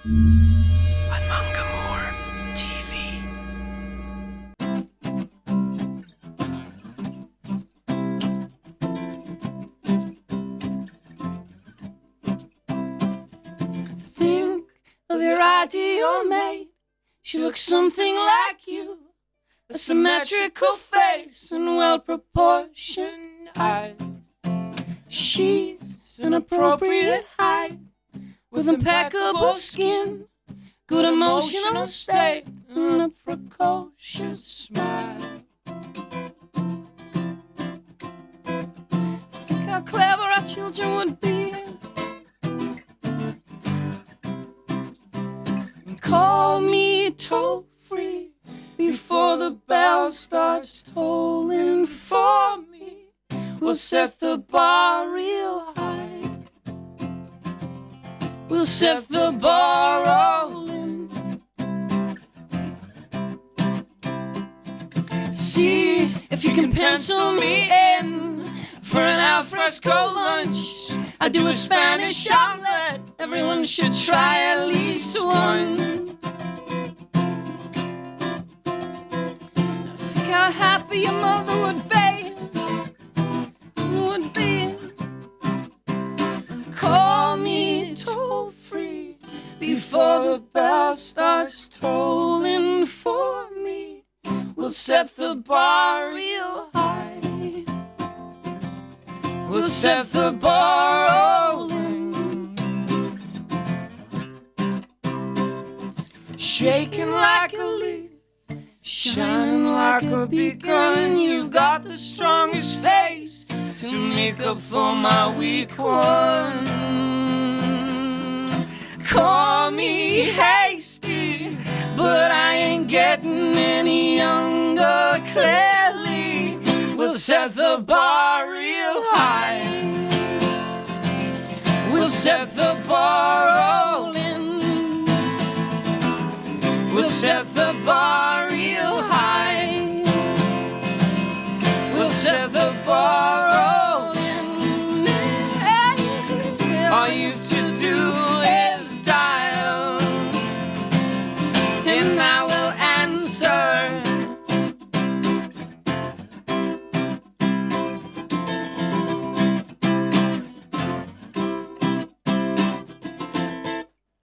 on Mangamore TV. Think of your ideal mate. She looks something like you. A symmetrical face and well-proportioned eyes. She's an appropriate height, with impeccable skin, good emotional state, and a precocious smile. Think how clever our children would be. Call me toll-free before the bell starts tolling for me. We'll set the bar real high. We'll set the bar rolling. See if you can pencil me in for an alfresco lunch. I do a Spanish omelet. Everyone should try at least one. Think how happy your mother would be. Call me toll-free before the bell starts tolling for me. We'll set the bar real high. We'll set the bar rolling. Shaking like a leaf, shining like a beacon. You got the strongest face to make up for my weak one. Call me hasty, but I ain't getting any younger, clearly. We'll set the bar real high. We'll set the